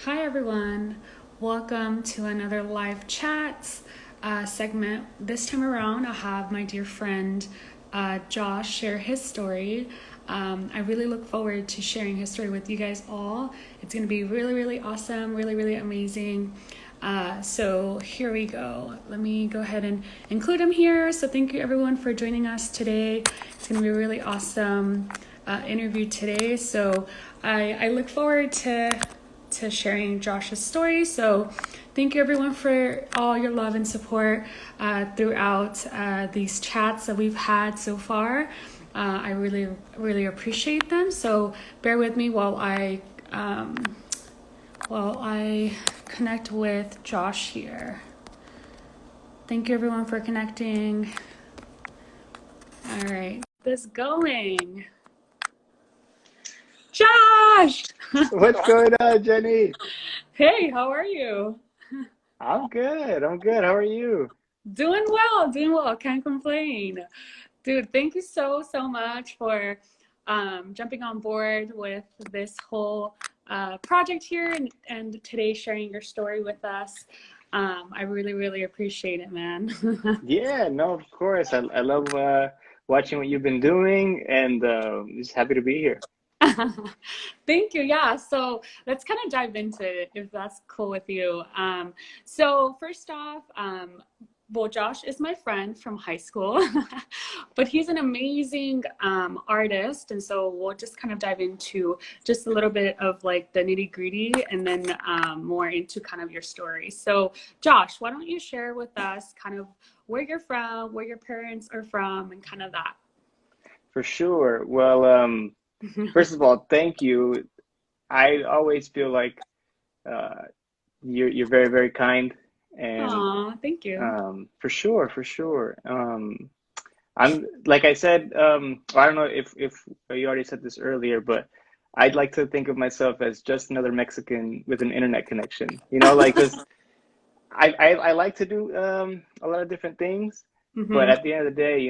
Hi, everyone. Welcome to another live chat segment. This time around, I have my dear friend Josh share his story. I really look forward to sharing his story with you guys all. It's going to be really, really awesome, really, really amazing. So here we go. Let me go ahead and include him here. So thank you everyone for joining us today. It's going to be a really awesome interview today. So I look forward to sharing Josh's story. So thank you everyone for all your love and support throughout these chats that we've had so far. I really, really appreciate them. So bear with me while I connect with Josh here. Thank you everyone for connecting. All right, this going. Josh! What's going on, Jenny? Hey, how are you? I'm good. I'm good. How are you? Doing well, doing well. Can't complain. Dude, thank you so much for jumping on board with this whole project here and today sharing your story with us. I really, really appreciate it, man. Yeah, no, of course. I love watching what you've been doing and just happy to be here. Thank you. Yeah. So let's kind of dive into it if that's cool with you. So first off, well, Josh is my friend from high school, but he's an amazing artist. And so we'll just kind of dive into just a little bit of like the nitty gritty and then more into kind of your story. So Josh, why don't you share with us kind of where you're from, where your parents are from, and kind of that. For sure. Well, first of all, thank you. I always feel like uh, you're very, very kind and Aw, thank you. for sure, for sure. I'm like I said, I don't know if you already said this earlier, but I'd like to think of myself as just another Mexican with an internet connection. Like because I like to do a lot of different things, but Hmm. at the end of the day,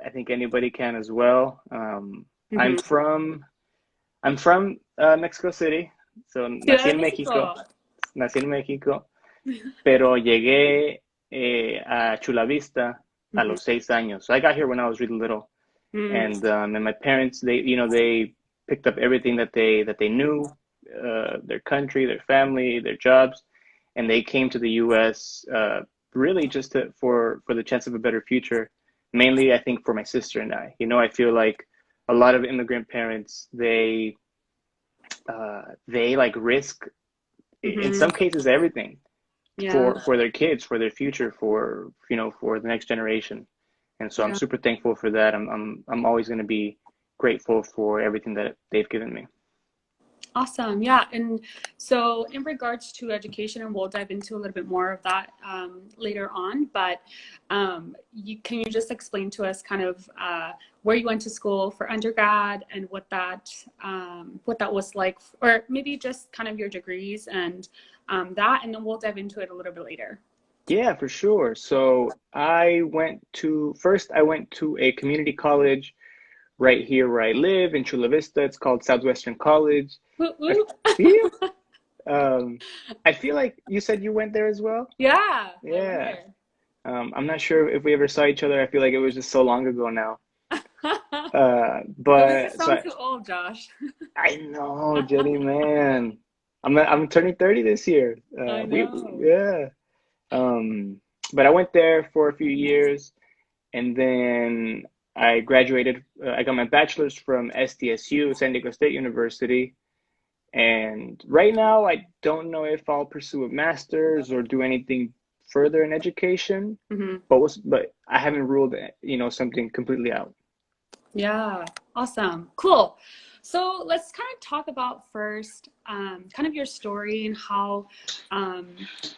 I think anybody can as well. I'm Hmm. from Mexico City, so Ciudad de México. nací en México, pero llegué a Chula Vista a Hmm. los 6 años. So I got here when I was really little, Mm. and my parents they picked up everything that they knew, their country, their family, their jobs, and they came to the U.S. Really just for the chance of a better future. Mainly, I think for my sister and I. I feel like a lot of immigrant parents they like risk in Hmm. some cases everything Yeah, for their kids, for their future, for the next generation. And so I'm yeah. super thankful for that. I'm always going to be grateful for everything that they've given me. Awesome. Yeah. And so, in regards to education, and we'll dive into a little bit more of that later on, but can you just explain to us kind of where you went to school for undergrad and what that was like, or maybe just kind of your degrees and that, and then we'll dive into it a little bit later. Yeah, for sure. So I went to a community college right here where I live in Chula Vista. It's called Southwestern College. Woot I woot. feel um I feel like you said you went there as well. Yeah, I went Yeah. there. I'm not sure if we ever saw each other. I feel like it was just so long ago now. Don't make it But so sound too old, Josh. I know, Jenny, man. I'm turning 30 this year. I We know. yeah. Um, but I went there for a few years, and then I graduated. I got my bachelor's from SDSU, San Diego State University. And right now, I don't know if I'll pursue a master's or do anything further in education, Hmm. but I haven't ruled, something completely out. Yeah, awesome. Cool. So let's kind of talk about first kind of your story and how um,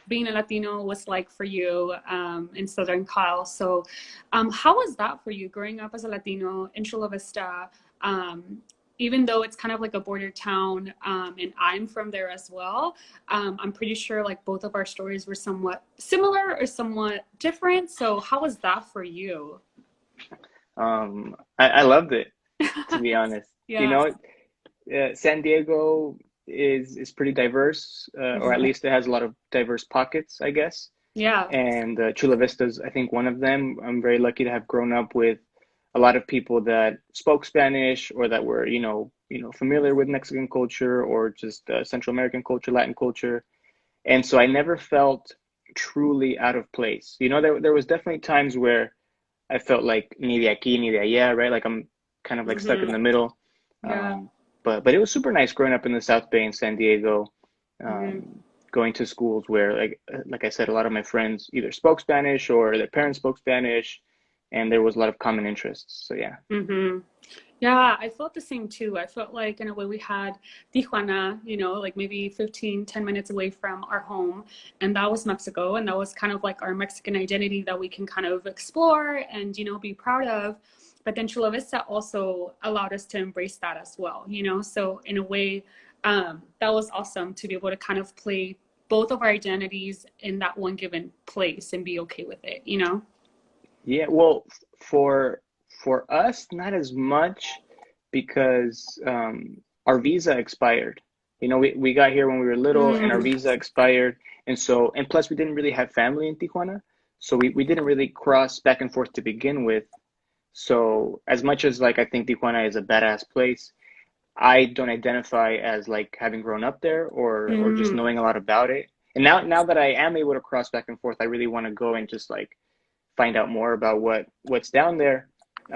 being a Latino was like for you in Southern Cal. So, how was that for you growing up as a Latino in Chula Vista? Um, Even though it's kind of like a border town, and I'm from there as well, I'm pretty sure like both of our stories were somewhat similar or somewhat different. So, how was that for you? I loved it, to be honest. Yeah. San Diego. is pretty diverse, or at Mhm. least it has a lot of diverse pockets, I guess. Yeah. And Chula Vista's, I think, one of them. I'm very lucky to have grown up with a lot of people that spoke Spanish or that were, familiar with Mexican culture or just Central American culture, Latin culture. And so I never felt truly out of place. There was definitely times where I felt like ni de aquí, ni de allá, right? Like I'm kind of like stuck in Hmm. the middle. Yeah. But it was super nice growing up in the South Bay in San Diego, Hmm. going to schools where like I said, a lot of my friends either spoke Spanish or their parents spoke Spanish, and there was a lot of common interests. So yeah. Hmm. Yeah, I felt the same too. I felt like in a way we had Tijuana, like maybe 15, 10 minutes away from our home. And that was Mexico. And that was kind of like our Mexican identity that we can kind of explore and, be proud of. But then Chula Vista also allowed us to embrace that as well. So in a way, that was awesome to be able to kind of play both of our identities in that one given place and be okay with it. Yeah, well, for for us, not as much because our visa expired. We got here when we were little and our Mm, visa expired. And plus we didn't really have family in Tijuana. So we didn't really cross back and forth to begin with. So as much as like I think Tijuana is a badass place, I don't identify as like having grown up there or just mm, knowing a lot about it. And now that I am able to cross back and forth, I really want to go and just like find out more about what's down there,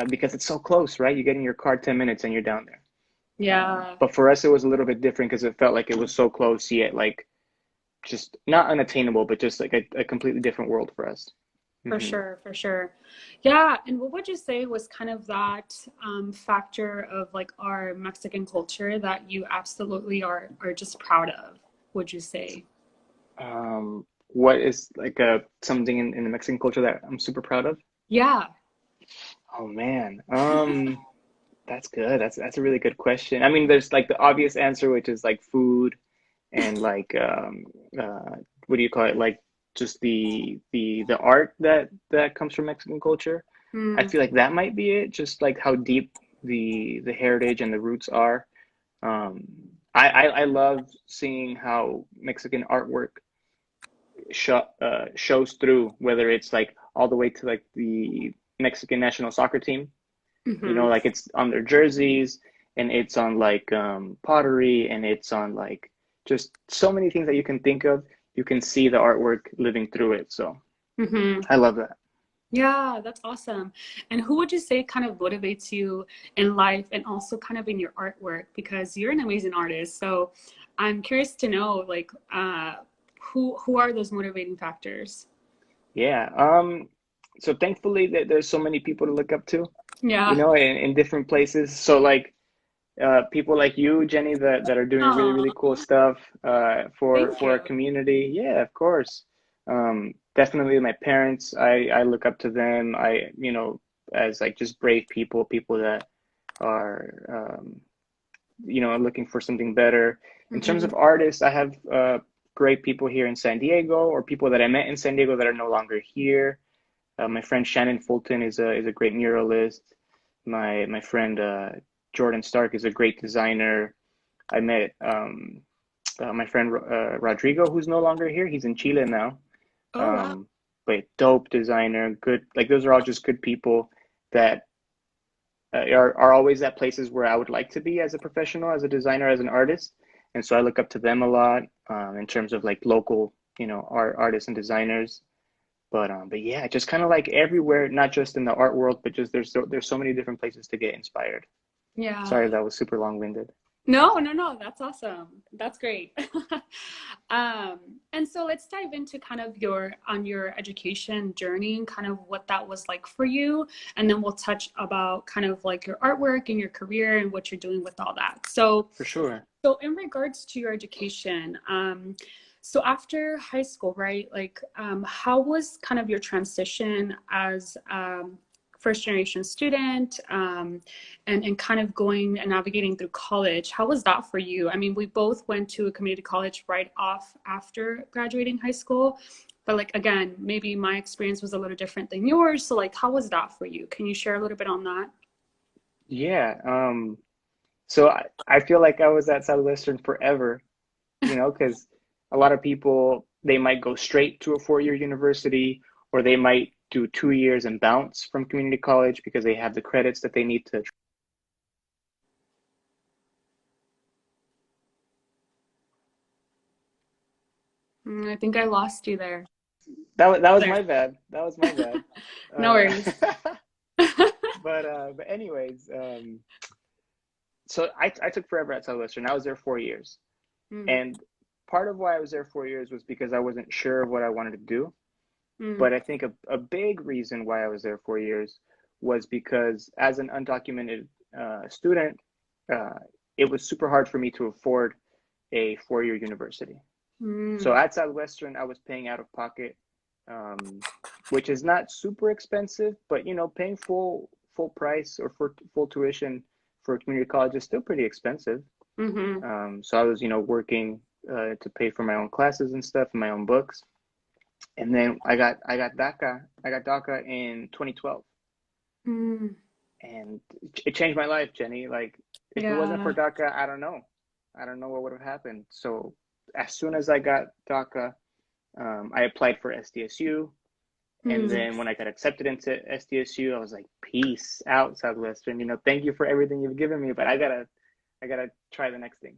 because it's so close, right? You get in your car 10 minutes and you're down there. yeah. But for us, it was a little bit different because it felt like it was so close, yet like just not unattainable, but just like a completely different world for us. For Hmm. sure, for sure. Yeah, and what would you say was kind of that factor of like our Mexican culture that you absolutely are just proud of, would you say? What is like something in the Mexican culture that I'm super proud of? Yeah. Oh man, that's good. That's a really good question. I mean, there's like the obvious answer, which is like food and like what do you call it? Like just the art that comes from Mexican culture. I Mm, feel like that might be it. Just like how deep the heritage and the roots are. Um, I love seeing how Mexican artwork shows through, whether it's like all the way to like the Mexican national soccer team. hmm. Like it's on their jerseys and it's on like pottery and it's on like just so many things that you can think of. You can see the artwork living through it. So Hmm. I love that. Yeah, that's awesome. And who would you say kind of motivates you in life and also kind of in your artwork? Because you're an amazing artist. So I'm curious to know like who are those motivating factors? Yeah. So thankfully that there's so many people to look up to, Yeah. in different places. So like people like you, Jenny, that are doing really, really cool Oh, stuff thank for our you. community. Yeah, of course. Definitely my parents, I look up to them. As like just brave people, people that are looking for something better. In terms Hmm. of artists, I have great people here in San Diego, or people that I met in San Diego that are no longer here. My friend Shannon Fulton is a great muralist. My friend Jordan Stark is a great designer. I met my friend Rodrigo, who's no longer here. He's in Chile now. Oh, wow. Um, but dope designer, good. Like those are all just good people that are always at places where I would like to be as a professional, as a designer, as an artist. And so I look up to them a lot in terms of like local, artists and designers. But yeah, just kind of like everywhere, not just in the art world, but just there's so many different places to get inspired. Yeah. Sorry, that was super long-winded. No, no, no, that's awesome. That's great. Um, and so let's dive into kind of your education journey and kind of what that was like for you. And then we'll touch about kind of like your artwork and your career and what you're doing with all that. So, For sure. so in regards to your education, so after high school, right? Like, how was kind of your transition as first generation student, and kind of going and navigating through college? How was that for you? I mean, we both went to a community college right off after graduating high school, but like again, maybe my experience was a little different than yours. So like, how was that for you? Can you share a little bit on that? Yeah. So I feel like I was at Southwestern forever. because a lot of people, they might go straight to a 4-year university, or they might do 2 years and bounce from community college because they have the credits that they need to. I think I lost you there. That was There. my bad. That was my bad. No Uh, worries. but anyways, so I took forever at Southwestern. I was there 4 years, Mm, and part of why I was there 4 years was because I wasn't sure of what I wanted to do. mm, But I think a big reason why I was there 4 years was because as an undocumented student, uh, it was super hard for me to afford a 4-year university. So mm, at Southwestern, I was paying out of pocket, um, which is not super expensive, but paying full price or for full tuition for a community college is still pretty expensive. mm-hmm. So I was, working to pay for my own classes and stuff, and my own books. And then I got DACA. I got DACA in 2012, Mm, and it changed my life, Jenny. Like, if it wasn't for yeah. DACA, I don't know what would have happened. So as soon as I got DACA, I applied for SDSU, and Mm, then when I got accepted into SDSU, I was like, peace out, Southwestern. Thank you for everything you've given me, but I gotta try the next thing.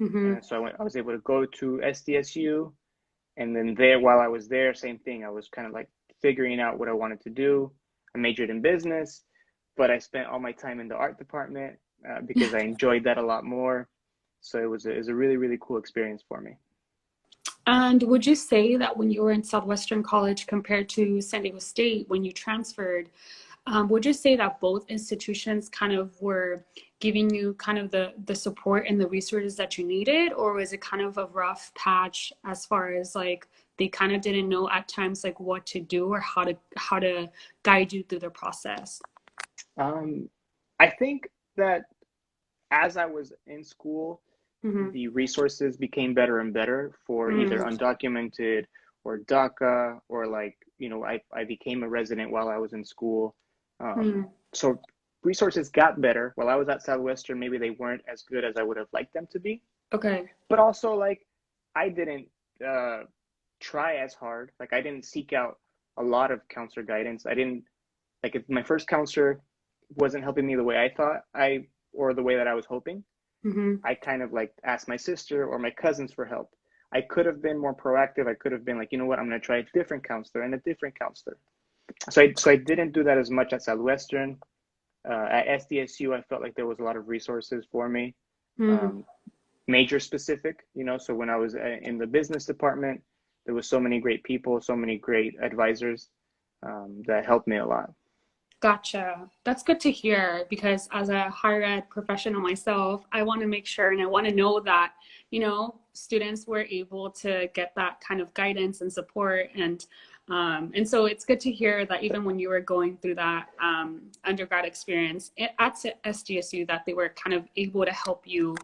mm-hmm. And so I was able to go to SDSU. And then there, while I was there, same thing. I was kind of like figuring out what I wanted to do. I majored in business, but I spent all my time in the art department because I enjoyed that a lot more. So it was a really, really cool experience for me. And would you say that when you were in Southwestern College compared to San Diego State when you transferred, would you say that both institutions kind of were giving you kind of the support and the resources that you needed, or was it kind of a rough patch as far as like they kind of didn't know at times like what to do or how to guide you through the process? Um, I think that as I was in school, Mm-hmm. the resources became better and better for either Mm-hmm. undocumented or DACA, or like, I became a resident while I was in school. So resources got better. While I was at Southwestern, maybe they weren't as good as I would have liked them to be. Okay. But also, like, I didn't uh, try as hard. Like, I didn't seek out a lot of counselor guidance. I didn't, like, if my first counselor wasn't helping me the way I thought or the way that I was hoping, Mm-hmm. I kind of like asked my sister or my cousins for help. I could have been more proactive. I could have been like, you know what, I'm going to try a different counselor and a different counselor. So I didn't do that as much at Southwestern. At SDSU, I felt like there was a lot of resources for me, Mm. um, major specific. So when I was in the business department, there was so many great people, so many great advisors that helped me a lot. Gotcha. That's good to hear because as a higher ed professional myself, I want to make sure and I want to know that, students were able to get that kind of guidance and support. And so it's good to hear that even when you were going through that undergrad experience at SDSU, that they were kind of able to help you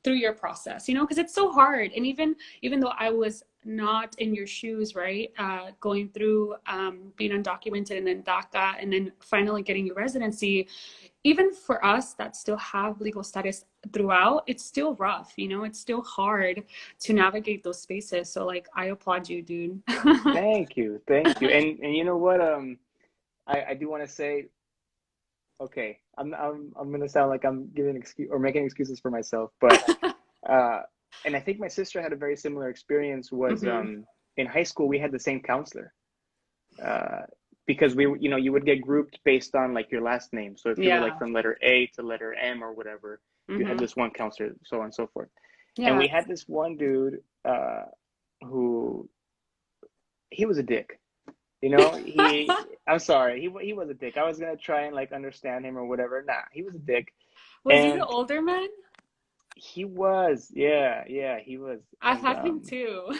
through your process, because it's so hard. And even though I was not in your shoes, right? Going through being undocumented and then DACA and then finally getting your residency, even for us that still have legal status throughout, it's still rough, it's still hard to navigate those spaces. So like, I applaud you, dude. Thank you. And you know what? I do want to say, okay, I'm gonna sound like I'm giving excuse or making excuses for myself, but uh, and I think my sister had a very similar experience. Was Hmm. in high school we had the same counselor, uh, because you would get grouped based on like your last name. So if you were like Yeah. from letter A to letter M or whatever, you had Hmm. this one counselor, so on and so forth. And Yeah. we had this one dude who, he was a dick. I'm sorry, he was a dick. I was gonna try and like understand him or whatever. Nah, he was a dick. Was he the And older man? he was, yeah, he was. I And had him too.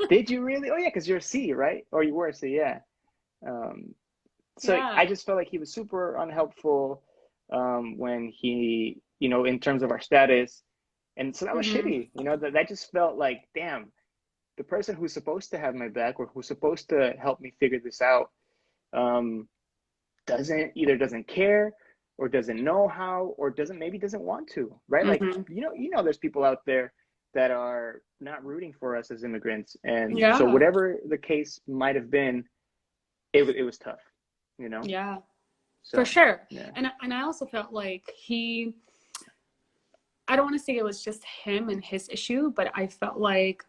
did you really? Oh yeah, because you're a C, right? Or you were a C, yeah. Um, so Yeah. I just felt like he was super unhelpful when he, in terms of our status. And so that was Hmm. shitty. That just felt like, damn, the person who's supposed to have my back or who's supposed to help me figure this out, um, doesn't care, or doesn't know how, or doesn't want to, right? Like, Hmm. there's people out there that are not rooting for us as immigrants. And so Yeah. whatever the case might have been, it was tough, you know? Yeah. For So, sure. yeah. And I also felt like I don't want to say it was just him and his issue, but I felt like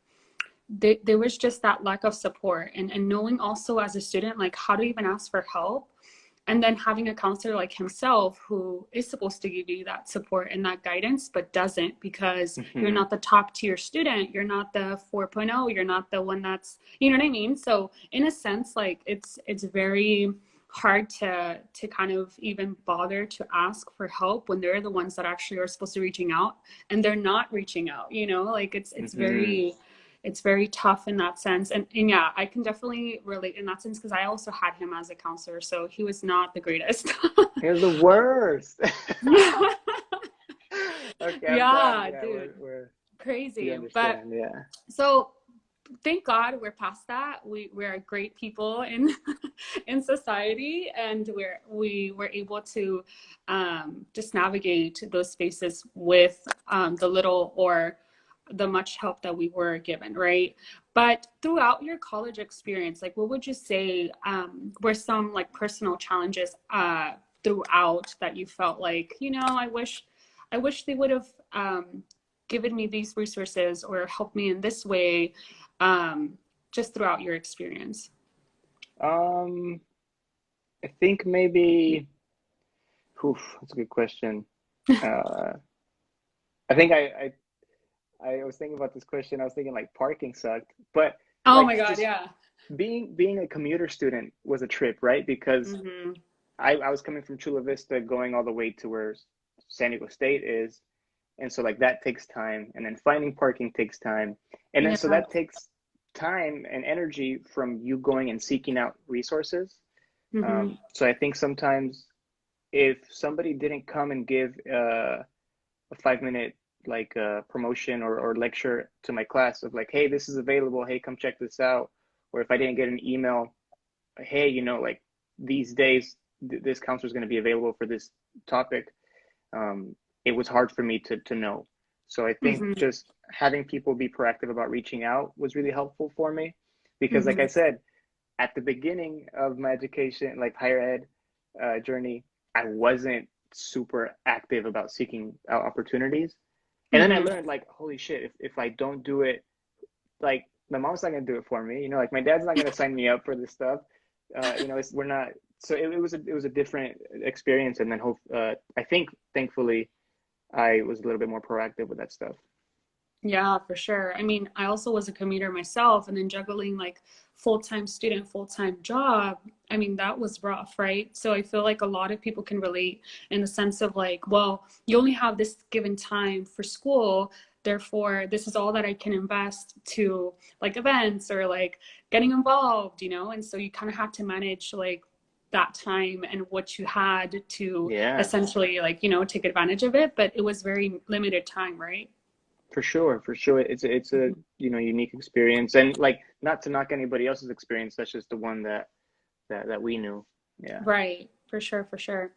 there was just that lack of support and knowing also as a student, like how to even ask for help. And then having a counselor like himself who is supposed to give you that support and that guidance, but doesn't because you're Hmm. not the top tier student. You're not the 4.0. You're not the one that's, you know what I mean? So in a sense, like it's very hard to kind of even bother to ask for help when they're the ones that actually are supposed to be reaching out and they're not reaching out, you know, like Hmm. it's very tough in that sense. And yeah, I can definitely relate in that sense because I also had him as a counselor. So he was not the greatest. It was the worst. Okay, I'm glad. Yeah, Yeah, dude, we crazy. But understand. Yeah. so thank God we're past that. We're great people in in society, and we were able to just navigate those spaces with the little or the much help that we were given, right? But throughout your college experience, like what would you say were some like personal challenges throughout that you felt like, you know, I wish they would have given me these resources or helped me in this way just throughout your experience? Um, I think maybe, oof, that's a good question. Uh, I think I was thinking about this question. I was thinking like parking sucked, but Oh like my God, just yeah. being a commuter student was a trip, right? Because Mm-hmm. I was coming from Chula Vista going all the way to where San Diego State is. And so like that takes time. And then finding parking takes time. And then so Yeah. that takes time and energy from you going and seeking out resources. Mm-hmm. So I think sometimes if somebody didn't come and give a 5 minute like promotion or lecture to my class of like, hey, this is available. Hey, come check this out. Or if I didn't get an email, hey, you know, like these days, this counselor is going to be available for this topic. Um, it was hard for me to know. So I think Mm-hmm. just having people be proactive about reaching out was really helpful for me because, like Mm-hmm. I said, at the beginning of my education, like higher ed journey, I wasn't super active about seeking out opportunities. And then I Mm-hmm. learned like, holy shit, if I don't do it, like my mom's not gonna do it for me. You know, like my dad's not gonna sign me up for this stuff. You know, we're not. So it was a different experience. And then I think thankfully I was a little bit more proactive with that stuff. Yeah, for sure. I mean, I also was a commuter myself, and then juggling like full-time student, full-time job. I mean, that was rough, right? So I feel like a lot of people can relate in the sense of like, well, you only have this given time for school, therefore this is all that I can invest to like events or like getting involved, you know? And so you kind of have to manage like that time and what you had to Yeah, essentially like, you know, take advantage of it, but it was very limited time, right? for sure, for sure. It's a you know unique experience, and like not to knock anybody else's experience. That's just the one that we knew. Yeah. Right, for sure, for sure.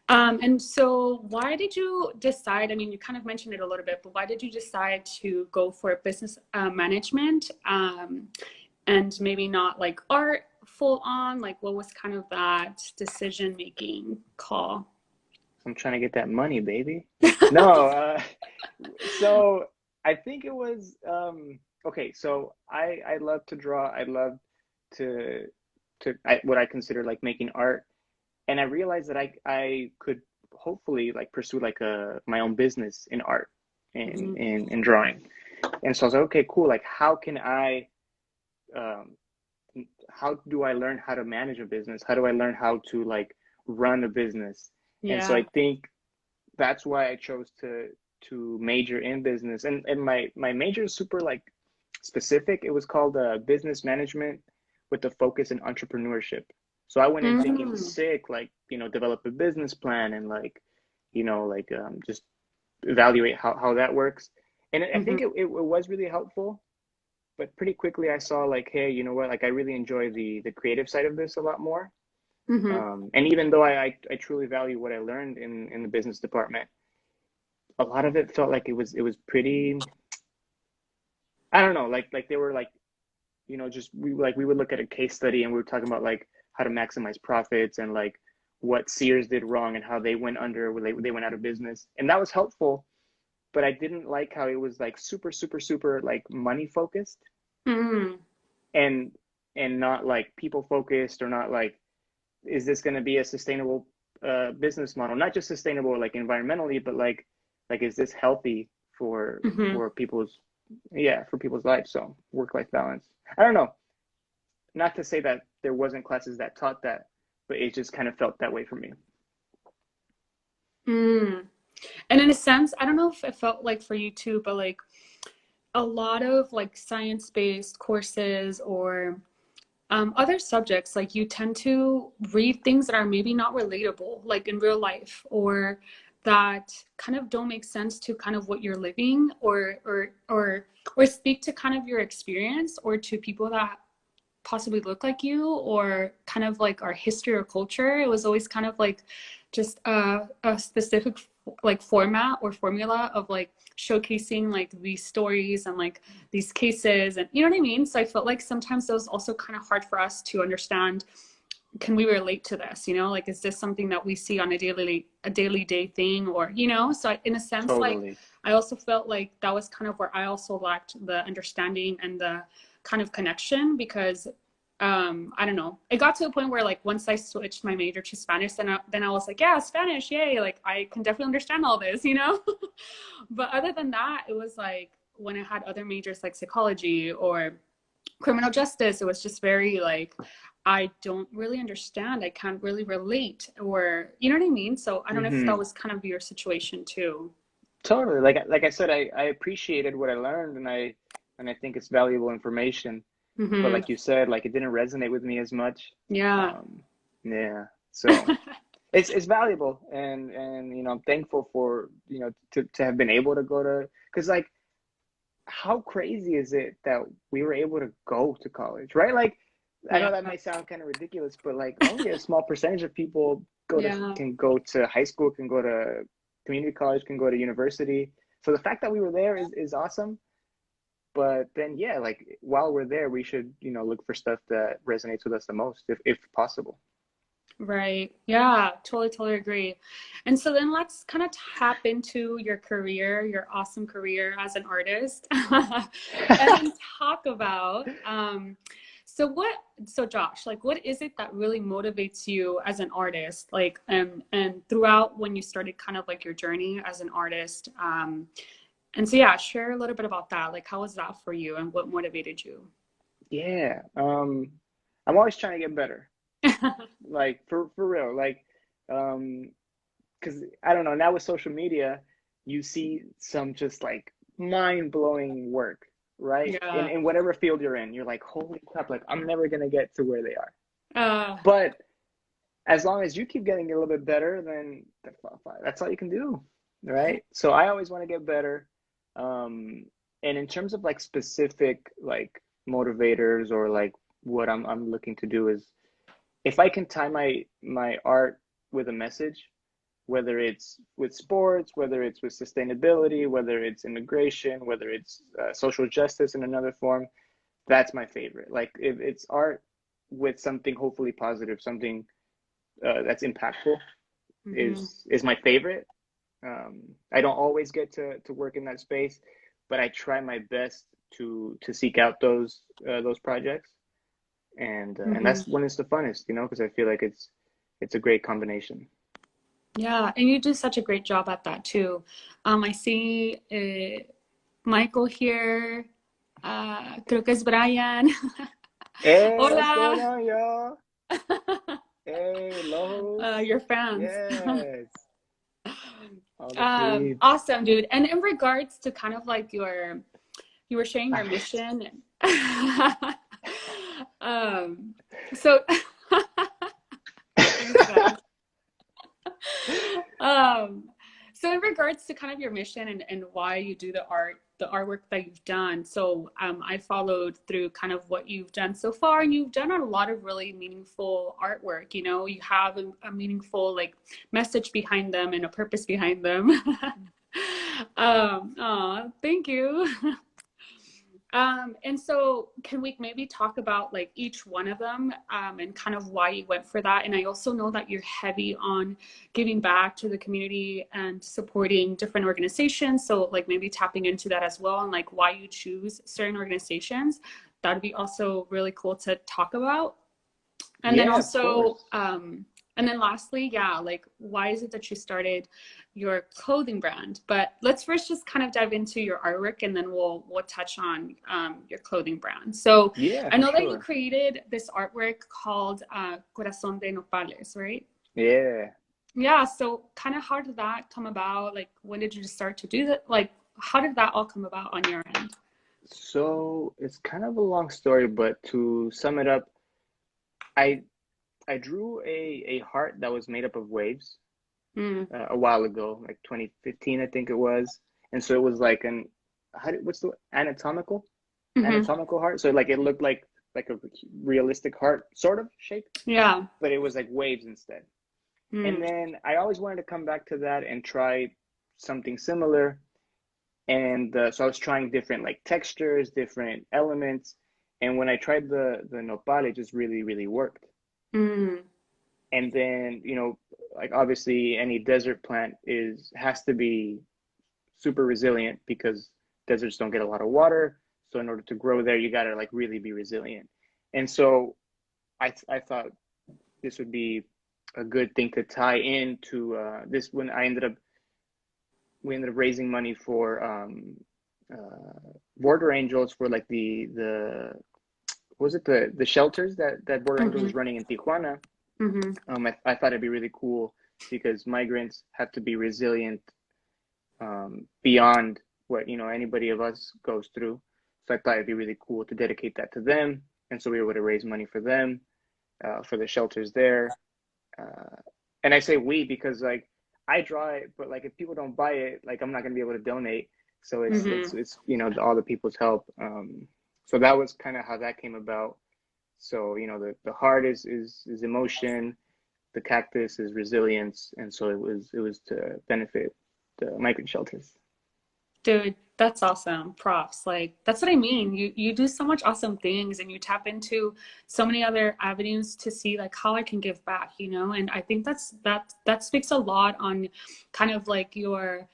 And so, why did you decide? I mean, you kind of mentioned it a little bit, but why did you decide to go for business management and maybe not like art full on? Like, what was kind of that decision making call? I'm trying to get that money, baby. No, so I think it was okay. So I love to draw. I love to what I consider like making art, and I realized that I could hopefully like pursue like a my own business in art Mhm. in drawing. And so I was like, okay, cool. Like, um, how do I learn how to manage a business? How do I learn how to like run a business? And so I Yeah. think that's why I chose to major in business. And my major is super like specific. It was called business management with a focus in entrepreneurship. So I went in thinking Mm. sick, like, you know, develop a business plan and like, you know, like just evaluate how that works. And I Hmm. think it was really helpful, but pretty quickly I saw like, hey, you know what? Like I really enjoy the creative side of this a lot more. Hmm. And even though I truly value what I learned in the business department, a lot of it felt like it was pretty. I don't know, like they were like, just we would look at a case study and we were talking about like how to maximize profits and like what Sears did wrong and how they went under when they went out of business. And that was helpful, but I didn't like how it was like super, super, super like money focused Mm, and not like people focused or not like, is this going to be a sustainable business model? Not just sustainable like environmentally, but like is this healthy hmm. for people's, yeah, for people's lives? So work-life balance. I don't know. Not to say that there wasn't classes that taught that, but it just kind of felt that way for me. Mm. And in a sense, I don't know if it felt like for you too, but like a lot of like science-based courses or other subjects, like you tend to read things that are maybe not relatable, like in real life, or that kind of don't make sense to kind of what you're living, or speak to kind of your experience, or to people that possibly look like you, or kind of like our history or culture. It was always kind of like just a specific like format or formula of like showcasing like these stories and like these cases, and you know what I mean. So I felt like sometimes it was also kind of hard for us to understand, can we relate to this, like is this something that we see on a daily day thing, or so in a sense, like Totally. I also felt like that was kind of where I also lacked the understanding and the kind of connection, because I don't know, it got to a point where like once I switched my major to Spanish, then I was like, yeah, Spanish, yay, like I can definitely understand all this. But other than that, it was like when I had other majors like psychology or criminal justice, it was just very like, I don't really understand, I can't really relate, or you know what I mean. So I don't know if that Hmm. was kind of your situation too. Totally. Like I said, I appreciated what I learned and I think it's valuable information. But Mm-hmm. like you said, like it didn't resonate with me as much. Yeah. Um, yeah. So it's valuable and I'm thankful for, to have been able to go to, because like how crazy is it that we were able to go to college, right? Like I Yeah. know that might sound kind of ridiculous, but like only a small percentage of people Yeah. can go to high school, can go to community college, can go to university. So the fact that we were there is awesome. But then yeah, like while we're there, we should, look for stuff that resonates with us the most, if possible. Right. Yeah, totally, totally agree. And so then let's kind of tap into your career, your awesome career as an artist, and talk about so Josh, like what is it that really motivates you as an artist? Like and throughout when you started kind of like your journey as an artist. And so yeah, share a little bit about that. Like how was that for you and what motivated you? Yeah. I'm always trying to get better. Like for real. Like um because I don't know, now with social media, you see some just like mind-blowing work, right? In Yeah. whatever field you're in, you're like, holy crap, like I'm never gonna get to where they are. Uh, But as long as you keep getting a little bit better, then that's all you can do, right? So I always want to get better. And in terms of like specific like motivators or like what I'm looking to do is if I can tie my art with a message, whether it's with sports, whether it's with sustainability, whether it's immigration, whether it's social justice in another form, that's my favorite. Like if it's art with something hopefully positive, something that's impactful mhm. is my favorite. I don't always get to work in that space, but I try my best to seek out those projects, and Hmm. that's when it's the funnest, because I feel like it's a great combination. Yeah, and you do such a great job at that too. I see Michael here. Creo que es Brian. Hey, what's going Hola. on, y'all? Hey, Los. Your fans. Yes, all the peeps. Awesome, dude. And in regards to kind of like you were sharing your mission. um, so thanks, guys. Um, so in regards to kind of your mission and why you do the artwork that you've done. So I followed through kind of what you've done so far, and you've done a lot of really meaningful artwork. You have a meaningful like message behind them and a purpose behind them. Aw, thank you. And so can we maybe talk about like each one of them, and kind of why you went for that? And I also know that you're heavy on giving back to the community and supporting different organizations. So like maybe tapping into that as well and like why you choose certain organizations. That'd be also really cool to talk about. And then Yeah, of also, course. and then lastly, yeah, like why is it that you started your clothing brand? But let's first just kind of dive into your artwork, and then we'll touch on your clothing brand. So Yeah, I for know that you sure. created this artwork called Corazón de Nopales, right? Yeah. Yeah. So kind of how did that come about? Like when did you start to do that? Like how did that all come about on your end? So it's kind of a long story, but to sum it up, I I drew a heart that was made up of waves Mm, a while ago, like 2015, I think it was. And so it was like what's the mm-hmm. anatomical heart. So like it looked like a realistic heart sort of shape, Yeah. but it was like waves instead. And Mm, then I always wanted to come back to that and try something similar. And so I was trying different like textures, different elements. And when I tried the nopal, it just really worked. mm, And then, like obviously any desert plant is has to be super resilient because deserts don't get a lot of water. So in order to grow there, you gotta like really be resilient. And so I thought this would be a good thing to tie into this when we ended up raising money for border angels for like the what was it the shelters that border angels mm-hmm. was running in Tijuana. Mm-hmm. I thought it'd be really cool because migrants have to be resilient beyond what anybody of us goes through. So I thought it'd be really cool to dedicate that to them, and so we were able to raise money for them for the shelters there. Uh, and I say we because like I draw it, but like if people don't buy it, like I'm not gonna be able to donate. So it's Mm-hmm. it's it's all the people's help. So that was kind of how that came about. So the heart is emotion, the cactus is resilience, and so it was to benefit the migrant shelters. Dude, that's awesome. Props. Like that's what I mean. You do so much awesome things and you tap into so many other avenues to see like how I can give back, you know? And I think that speaks a lot on kind of like your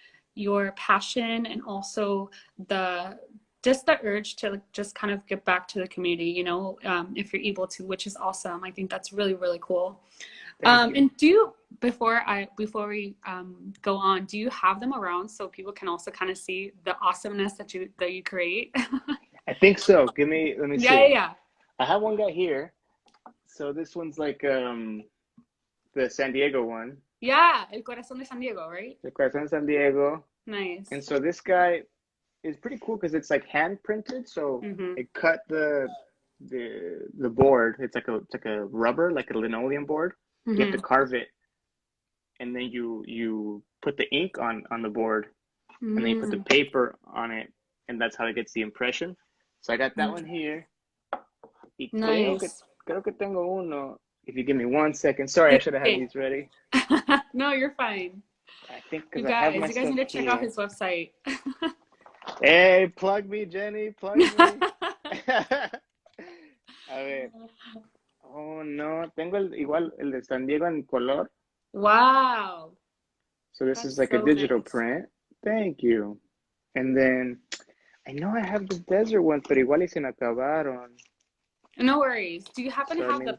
passion and also the just the urge to like, just kind of give back to the community, you know, if you're able to, which is awesome. I think that's really, really cool. Thank you. And do you, before we go on, do you have them around so people can also kind of see the awesomeness that you create? I think so. Let me Yeah, yeah, see. yeah. I have one guy here. So this one's like the San Diego one, Yeah, El Corazón de San Diego, right? the Corazon San Diego. And Nice. so this guy is pretty cool because it's like hand printed. So Mm-hmm. it cut the board. It's like a rubber, like a linoleum board. You have to Mm-hmm. carve it, and then you put the ink on the board, and then you put the Mm. paper on it, and that's how it gets the impression. So I got that one here. Y Nice. creo que tengo uno. If you give me 1 second. Sorry, I should have had Hey. these ready. No, you're fine. I think You because I have my guys stuff need to check out here. his website. Hey, plug me, Jenny, plug me. A ver. Oh, no. Tengo igual el de San Diego en color. Wow, So this is that's like a so digital nice. print. Thank you. And then I know I have the desert one, pero igual y se me acabaron. No worries. Do you happen to So I have the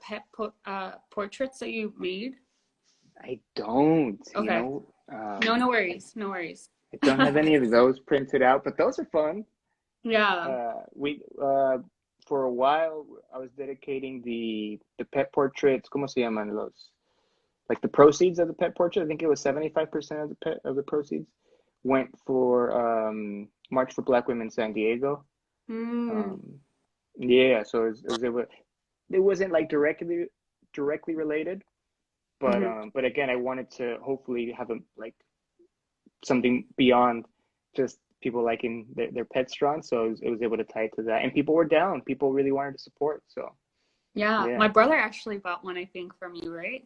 mean, portraits that you made? I don't, Okay. No, no worries. No worries. I don't have any of those printed out, but those are fun. Yeah. We for a while I was dedicating the pet portraits. ¿Cómo se llaman los? Like the proceeds of the pet portrait. I think it was 75% of the proceeds went for March for Black Women San Diego. Mm, Um, yeah, so it wasn't like directly related, hmm. but again, I wanted to hopefully have a like something beyond just people liking their pets drawn. So it was able to tie it to that, and people were down. People really wanted to support. So Yeah. yeah, My brother actually bought one, I think, from you, right?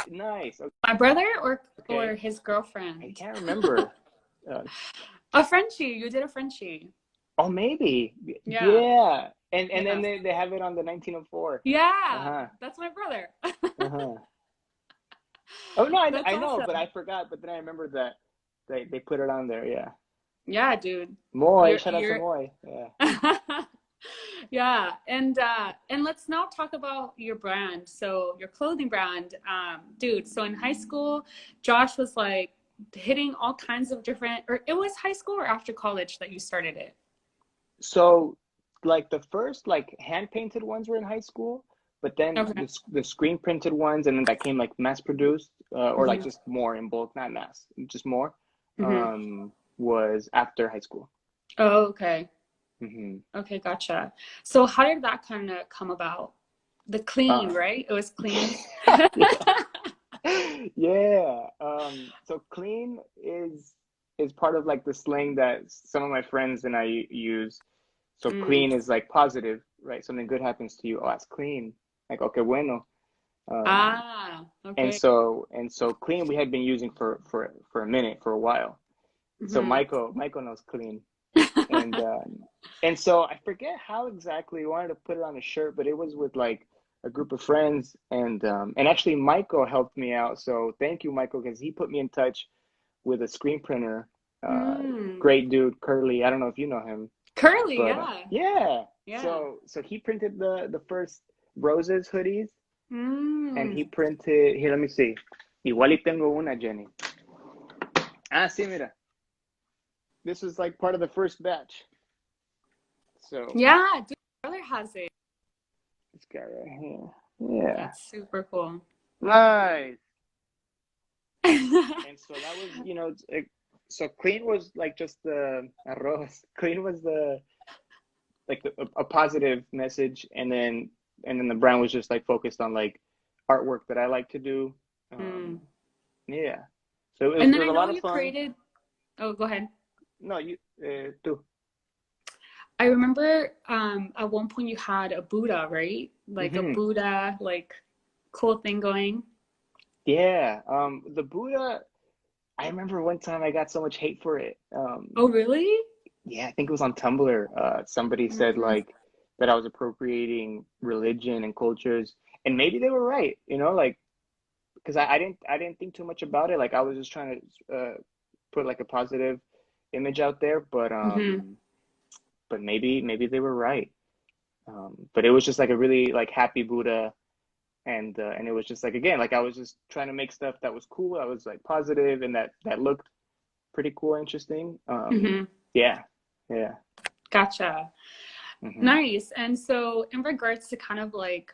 nice. My brother or Okay, his I girlfriend. can't remember. Uh, A Frenchie. You did a Frenchie. Oh, maybe. Yeah. Yeah. And then Yeah. they have it on the 1904. Yeah. Uh-huh. That's my brother. Uh-huh. Oh no, That's I know, but awesome. I forgot. But then I remembered that they put it on there. Yeah. Yeah, dude. Moy, You're shout out to you're Moy. Yeah. Yeah, and let's now talk about your brand. So your clothing brand, dude. So in high school, Josh was like hitting all kinds of different, or it was high school or after college that you started it. So, like the first like hand painted ones were in high school, but then Okay. the screen printed ones, and then that came like mass produced, or like Hmm. just more in bulk, not mass, just more, Hmm. was after high school. Oh, okay. Hmm. Okay, gotcha. So how did that kind of come about? The clean, Uh, right? It was clean. yeah. Yeah. So clean is part of like the slang that some of my friends and I use. So Mm. clean is like positive, right? Something good happens to you. Oh, that's clean. Like, okay, bueno. Um, Ah, and okay. so clean we had been using for a minute, for a while. So Hmm. Michael knows clean. And so I forget how exactly we wanted to put it on a shirt, but it was with like a group of friends, and actually Michael helped me out. So thank you, Michael, because he put me in touch with a screen printer. Uh, Mm. Great dude, Curly. I don't know if you know him, Curly, but yeah. yeah. Yeah. So he printed the first roses hoodies, and Mm. he printed here. Let me see. Igual y tengo una, Jenny. Ah, sí, mira. This was like part of the first batch. So Yeah, dude, my brother has it. this guy right here. Yeah. That's super cool. Nice. And so that was, so clean was like just the arroz. Clean was the like a positive message, and then the brand was just like focused on like artwork that I like to do. Mm. Um, yeah. So And it then was I a know lot of you fun. created, oh, go ahead. No, you too. I remember at one point you had a Buddha, right? Like a Hmm. Buddha, like cool thing going. Yeah. The Buddha. I remember one time I got so much hate for it. Oh, really? Yeah, I think it was on Tumblr. Somebody said Mm. like that I was appropriating religion and cultures, and maybe they were right, like because I didn't think too much about it. Like I was just trying to put like a positive image out there, Hmm. but maybe they were right. But it was just like a really like happy Buddha, and it was just like again like I was just trying to make stuff that was cool. I was like positive and that looked pretty cool, interesting. Hmm. Yeah, yeah. Gotcha. Hmm. Nice. And so in regards to kind of like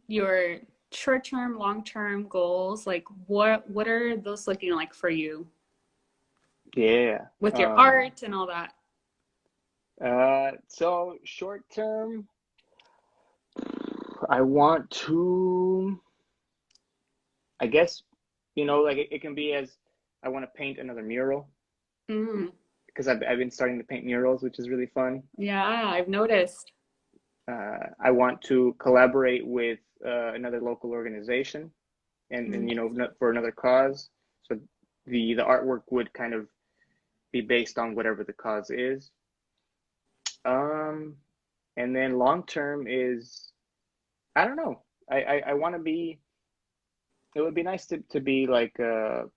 your short-term, long-term goals, like what are those looking like for you Yeah. with your art and all that? So short term, I want to, I guess, like it can be as I want to paint another mural Mm. because I've been starting to paint murals, which is really fun. Yeah, I've noticed. I want to collaborate with another local organization and Mm. for another cause. So the artwork would kind of be based on whatever the cause is. Um, and then long term is I don't know. I want to be. It would be nice to be like a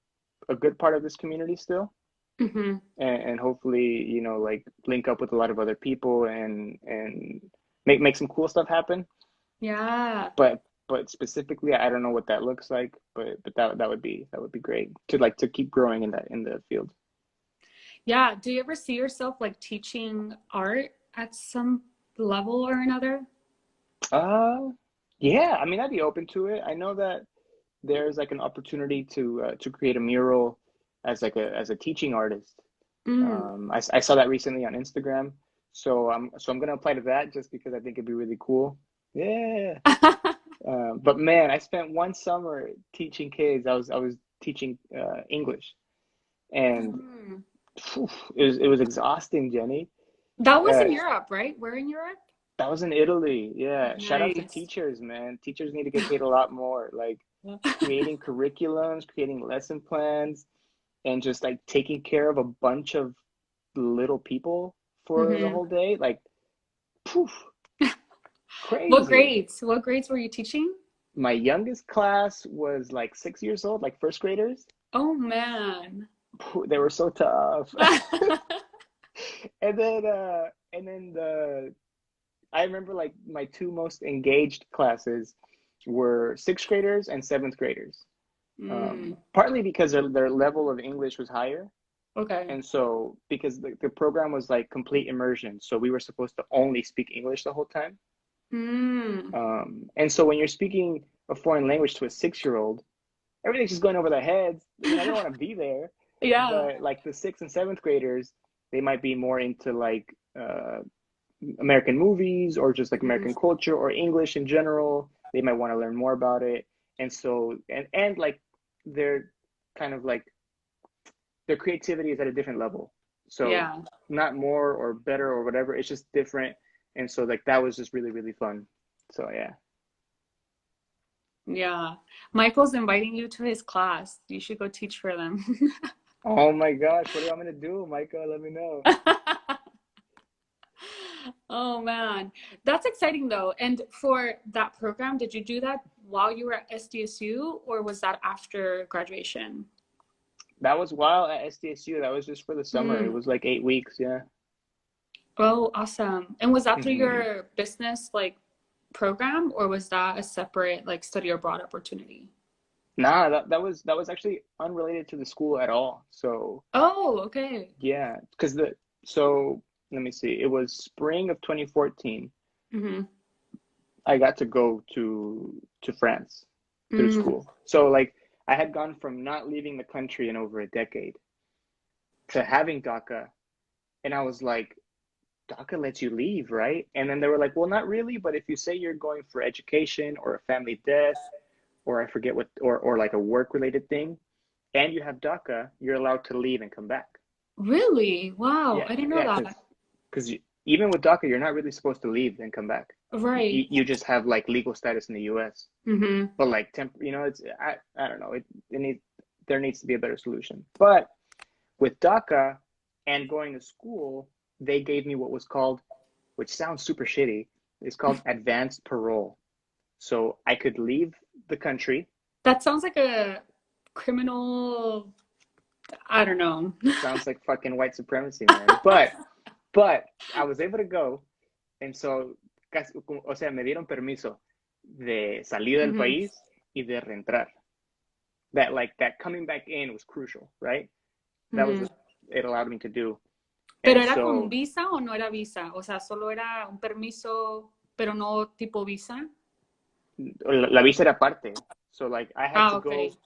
good part of this community still, Hmm. and hopefully like link up with a lot of other people and make some cool stuff happen. Yeah. But specifically, I don't know what that looks like. But that would be great to keep growing in the field. Yeah. Do you ever see yourself like teaching art at some level or another? Uh, yeah. I mean, I'd be open to it. I know that there's like an opportunity to create a mural as a teaching artist. Mm. I saw that recently on Instagram, so I'm gonna apply to that just because I think it'd be really cool. Yeah. But man, I spent one summer teaching kids. I was teaching English, and Mm. phew, it was exhausting, Jenny. That was Uh, in Europe, right? Where in Europe? that was in Italy. Yeah. Shout out to Nice. teachers, man. Teachers need to get paid a lot more. Like creating curriculums, creating lesson plans, and just like taking care of a bunch of little people for the Mm-hmm. whole day. Like, poof, What crazy. grades? What grades were you teaching? My youngest class was like 6 years old, like first graders. Oh man. They were so tough. And then the I remember like my two most engaged classes were sixth graders and seventh graders. Mm, Partly because their level of English was higher. okay. And so, because the program was like complete immersion, so we were supposed to only speak English the whole time. Mm, And so, when you're speaking a foreign language to a 6 year old, everything's just going over their heads. I mean, I didn't want to be there, yeah. but like the sixth and seventh graders, they might be more into like American movies or just like Mm, American culture or English in general. They might want to learn more about it. And so, and like they're kind of like their creativity is at a different level. So yeah. not more or better or whatever. It's just different. And so like that was just really, really fun. So yeah. Yeah. Michael's inviting you to his class. You should go teach for them. Oh my gosh, what do you want me to do, Micah? Let me know. Oh man. That's exciting though. And for that program, did you do that while you were at SDSU or was that after graduation? That was while at SDSU. That was just for the summer. It Mm. was like 8 weeks. Yeah. Oh, awesome. And was that through Hmm. your business like program or was that a separate like study abroad opportunity? Nah, that was actually unrelated to the school at all. So Oh, okay. yeah, because the so let me see. It was spring of 2014. Mm-hmm. I got to go to France through Mm. school. So like I had gone from not leaving the country in over a decade to having DACA, and I was like, DACA lets you leave, right? And then they were like, well, not really, but if you say you're going for education or a family death, or I forget what, or like a work related thing, and you have DACA, you're allowed to leave and come back. Really? Wow, Yeah, I didn't know yeah, that. because even with DACA, you're not really supposed to leave and come back. Right. You just have like legal status in the U.S. Mm-hmm. But like it's I don't know. It needs there needs to be a better solution. But with DACA and going to school, they gave me what was called, which sounds super shitty, it's called advanced parole. So I could leave the country. That sounds like a criminal, I don't know. Sounds like fucking white supremacy, man. But I was able to go, and so, o sea, me dieron permiso de salir del Hmm. país y de reentrar. That like that coming back in was crucial, right? That was Hmm. what it allowed me to do. ¿Pero And era con so visa o no era visa? O sea, solo era un permiso, pero no tipo visa. la visa era parte. So like I had Ah, to ok. go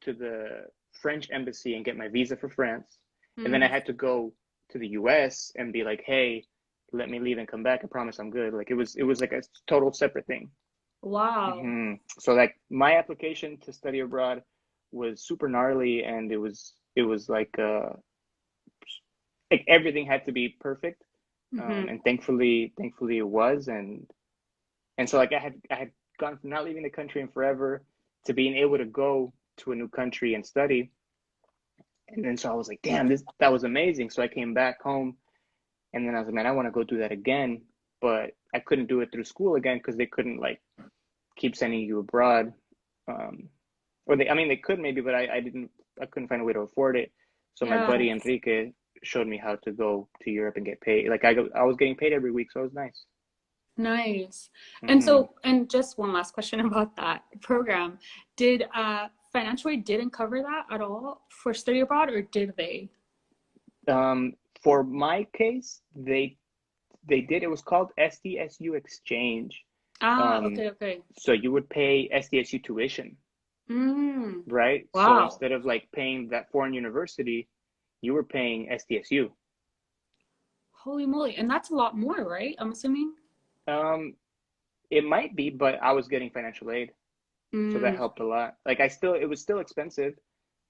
to the French embassy and get my visa for France. And then I Mm. had to go to the US and be like, "Hey, let me leave and come back. I promise I'm good." Like it was like a total separate thing. Wow. So like my application to study abroad was super gnarly, and it was like everything had to be perfect. Hmm. And thankfully it was. And so like I had gone from not leaving the country in forever to being able to go to a new country and study. And then so I was like, damn, this that was amazing. So I came back home, and then I was like, man, I want to go do that again, but I couldn't do it through school again because they couldn't like keep sending you abroad. Um, or I mean, they could maybe, but I couldn't find a way to afford it. So my Yeah. buddy Enrique showed me how to go to Europe and get paid. Like I was getting paid every week, so it was nice. Nice. And Hmm. so, and just one last question about that program. Did financial aid didn't cover that at all for study abroad, or did they? For my case, they did. It was called SDSU exchange. Ah, Um, okay, okay. so you would pay SDSU tuition, Mm. right? So Wow. instead of like paying that foreign university, you were paying SDSU. Holy moly. And that's a lot more, right? I'm assuming. Um, it might be, but I was getting financial aid, so that Mm. helped a lot. Like it was still expensive,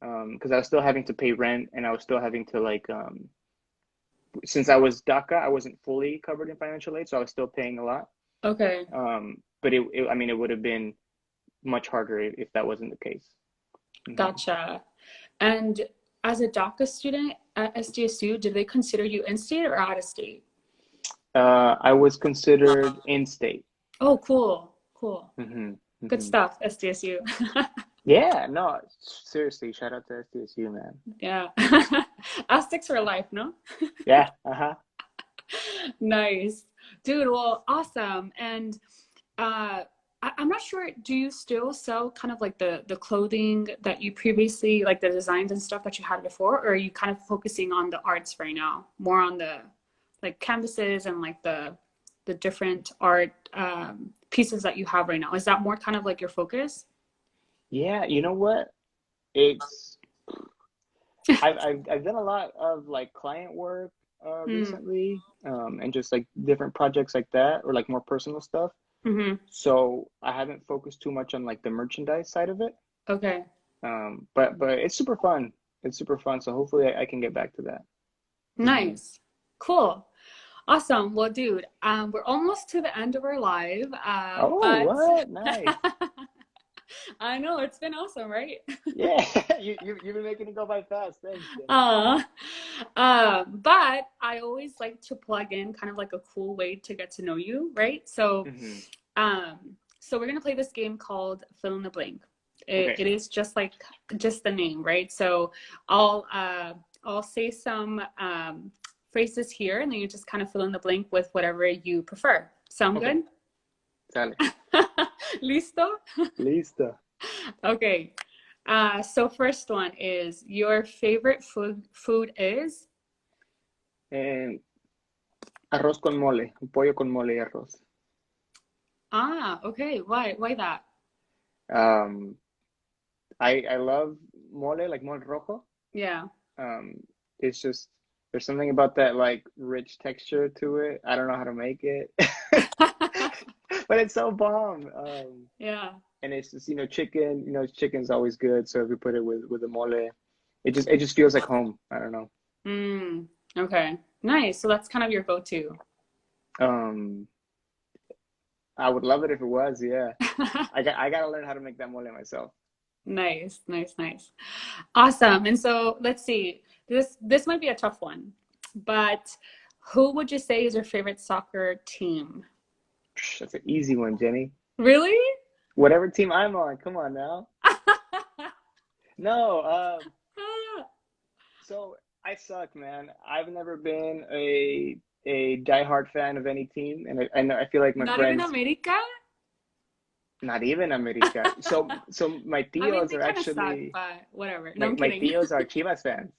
because I was still having to pay rent, and I was still having to like, since I was DACA, I wasn't fully covered in financial aid, so I was still paying a lot. Okay. But I mean, it would have been much harder if that wasn't the case. Hmm. Gotcha. And as a DACA student at SDSU, did they consider you in-state or out-of-state? I was considered in-state. Oh, cool, cool. Hmm. Good Hmm. stuff, SDSU. Yeah, no, seriously, shout out to SDSU, man. Yeah. Aztecs for life, no? Yeah, uh-huh. Nice. Dude, well, awesome. And I'm not sure, do you still sell kind of like the clothing that you previously, like the designs and stuff that you had before, or are you kind of focusing on the arts right now? More on the like canvases and like the different art pieces that you have right now. Is that more kind of like your focus? Yeah, you know what? It's I've done a lot of like client work Hmm. recently, and just like different projects like that, or like more personal stuff. Mm-hmm. So I haven't focused too much on like the merchandise side of it. Okay. But it's super fun. It's super fun. So hopefully I can get back to that. Hmm. Nice. Cool. Awesome. Well, dude, we're almost to the end of our live, Oh, but what? Nice. I know it's been awesome, right? Yeah, you've been making it go by fast. Thanks, Jenny. uh, but I always like to plug in kind of like a cool way to get to know you, right? Hmm. So we're gonna play this game called Fill in the Blank. Okay. It is just like just the name, right? So I'll uh, I'll say some phrases here, and then you just kind of fill in the blank with whatever you prefer. Sound Okay. good? Sale. Listo? Listo. Okay. So first one is your favorite food is? And arroz con mole. Un pollo con mole y arroz. Ah, okay. Why that? Um, I love mole, like mole rojo. Yeah. Um, it's just there's something about that like rich texture to it. I don't know how to make it, but it's so bomb. Yeah. And it's just chicken. Chicken's always good. So if we put it with the mole, it just feels like home. I don't know. Mm, okay. Nice. So that's kind of your go-to. Um, I would love it if it was. Yeah, I gotta learn how to make that mole myself. Nice, nice, nice. Awesome. And so let's see. This might be a tough one, but who would you say is your favorite soccer team? That's an easy one, Jenny. Really? Whatever team I'm on, come on now. No, so I suck, man. I've never been a diehard fan of any team, and I feel like my Not even friends, America? not even America. So my I mean, tios they are kind of suck, actually but whatever. No, my I'm my kidding. tios are Chivas fans.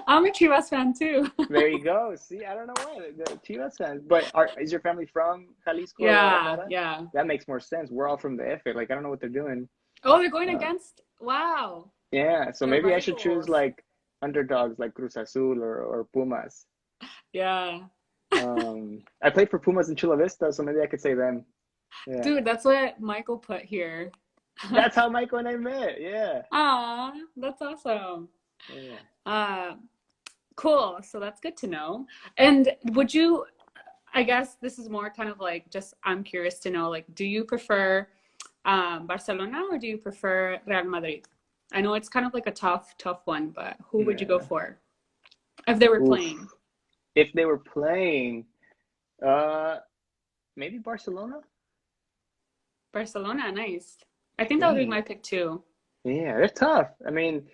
I'm a Chivas fan too. There you go. See, I don't know why the Chivas fans, but is your family from Jalisco or Yeah, Guadalajara? yeah. That makes more sense. We're all from the F. Like I don't know what they're doing. Oh, they're going Uh, against, wow, yeah, so the maybe I should choose rivals. like underdogs like Cruz Azul or Pumas. Yeah. I played for Pumas in Chula Vista, so maybe I could say them. Yeah. Dude, that's what Michael put here. That's how Michael and I met. Yeah. Aw, that's awesome. Yeah. Uh, cool. So that's good to know. And would you, I guess this is more kind of like just I'm curious to know, like, do you prefer Barcelona or do you prefer Real Madrid? I know it's kind of like a tough one, but who would you go Yeah. for if they were Oof. playing? If they were playing, uh, maybe Barcelona? Barcelona, nice. I think that would be Dang. my pick too. Yeah, they're tough. I mean,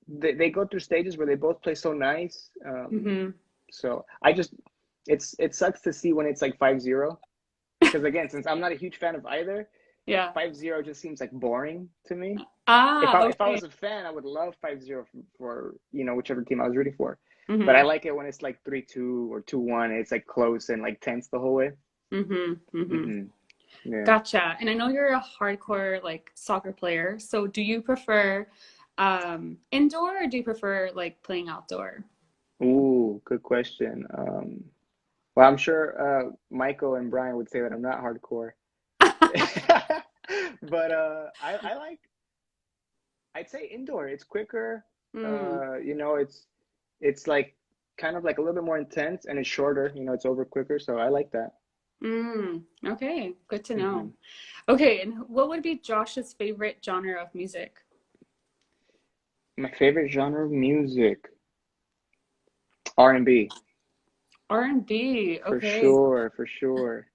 they go through stages where they both play so nice. Hmm. So it sucks to see when it's like 5-0 because again, since I'm not a huge fan of either, Yeah. 5-0 just seems like boring to me. If Ah, I okay. was a fan, I would love 5-0 for whichever team I was rooting for. But I Hmm. like it when it's like 3-2 or 2-1. It's like close and like tense the whole way. Hmm. Hmm. Hmm. Yeah. Gotcha. And I know you're a hardcore like soccer player. So do you prefer indoor or do you prefer like playing outdoor? Ooh, good question. Well, I'm sure Michael and Brian would say that I'm not hardcore. But I'd say indoor. It's quicker. Mm, It's like kind of like a little bit more intense and it's shorter. It's over quicker. So I like that. okay, good to know. Hmm. Okay, and what would be Josh's favorite genre of music? My favorite genre of music, R&B, R&B. for Okay. sure, for sure.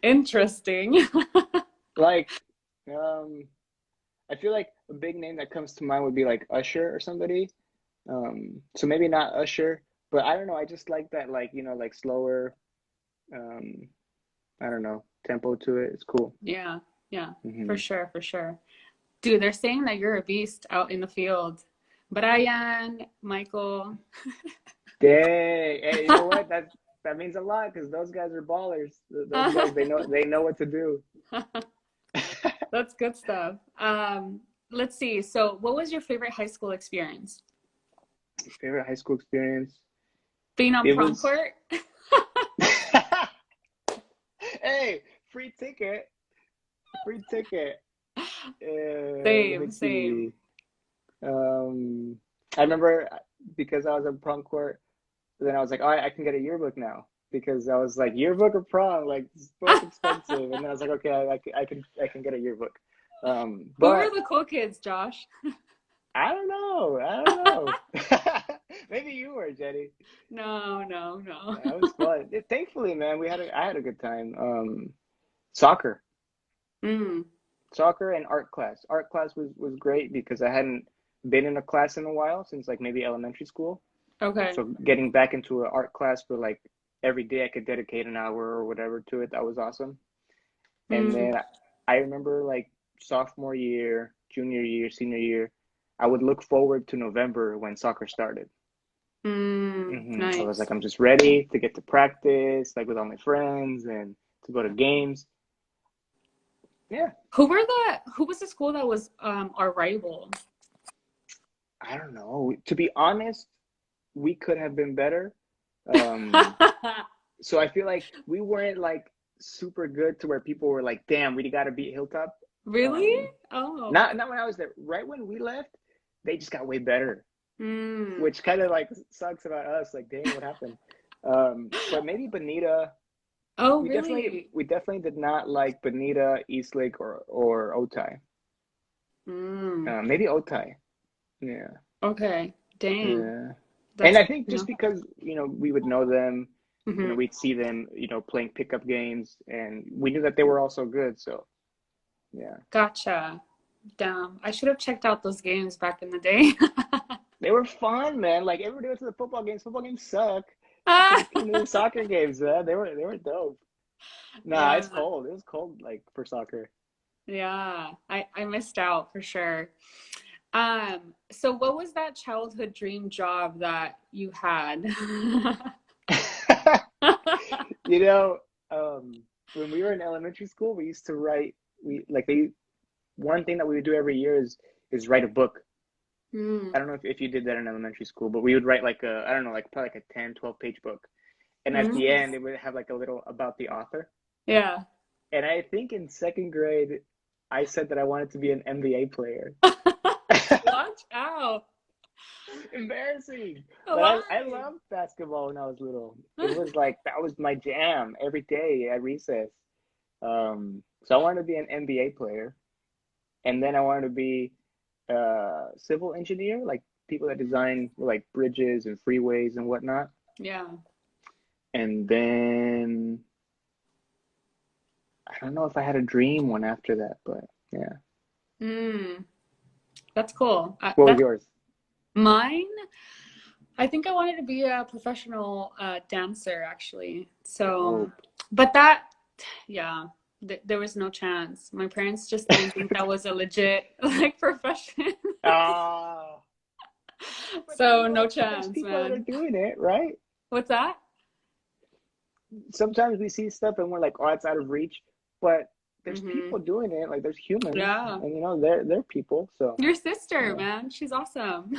Interesting. Like, um, I feel like a big name that comes to mind would be like Usher or somebody. So maybe not Usher, but I don't know. I just like that, like, like slower, um, I don't know, tempo to it. It's cool. Yeah, yeah, for Hmm. sure, for sure. Dude, they're saying that you're a beast out in the field. Brian, Michael. Dang. Hey, you know what? That means a lot because those guys are ballers. Those guys, they know what to do. That's good stuff. Let's see. So, what was your favorite high school experience? Favorite high school experience? Being on It prom was court? Hey, free ticket. Free ticket. Let me Same, same. see. Um, I remember because I was in prom court, then I was like, all right, I can get a yearbook now because I was like, yearbook or prom, like it's both expensive. And then I was like, okay, I can get a yearbook. Who were But the cool kids, Josh? I don't know. I don't know. Maybe you were, Jenny. No, no, no. Yeah, it was fun. Thankfully, man, I had a good time. Soccer. Mm, Soccer and art class. Art class was great because I hadn't been in a class in a while since like maybe elementary school. okay. So getting back into an art class for like every day I could dedicate an hour or whatever to it, that was awesome. And Mm, then I remember like sophomore year, junior year, senior year, I would look forward to November when soccer started. I was like, nice. I'm just ready to get to practice, like with all my friends and to go to games. Yeah, Who was the school that was our rival? I don't know. To be honest, we could have been better. Um, so I feel like we weren't like super good to where people were like, "Damn, we got to beat Hilltop." Really? Um, Oh. not when I was there. Right when we left, they just got way better, Mm. which kind of like sucks about us. Like, dang, what happened? But maybe Bonita. Oh, We definitely really? we definitely did not like Bonita, Eastlake, or Otay. Mm. Maybe Otay. Yeah, Okay. Dang. yeah. And That's I good think to just know. because we would know them, Hmm. we'd see them, playing pickup games, and we knew that they were also good. So yeah, Gotcha. Damn. I should have checked out those games back in the day. they were fun, man. Like everybody went to the football games. Football games suck. Ah! Come to the soccer games, man. They were dope. Nah, Yeah. it's cold. It was cold, like for soccer. Yeah. I missed out for sure. So what was that childhood dream job that you had? You know, when we were in elementary school, we used to write. We like they One thing that we would do every year is write a book. Hmm. I don't know if you did that in elementary school, but we would write like I don't know, like probably like a 10, 12 page book. And at the Mm. end, it would have like a little about the author. Yeah. And I think in second grade, I said that I wanted to be an NBA player. Watch out. Embarrassing. But I Why? loved basketball when I was little. It was like that was my jam every day at recess. So I wanted to be an NBA player. And then I wanted to be a civil engineer, like people that design like bridges and freeways and whatnot. Yeah. And then I don't know if I had a dream one after that, but yeah. Mm. That's cool. What was That's yours? mine. I think I wanted to be a professional dancer, actually. So, Dope. but that, yeah, there was no chance. My parents just didn't think that was a legit like profession. Ah, but So no there's chance, people that are man. doing it, right? What's that? Sometimes we see stuff and we're like, oh, it's out of reach. But there's Hmm. people doing it, like there's humans, Yeah. and they're people. So Your sister, yeah, man. She's awesome.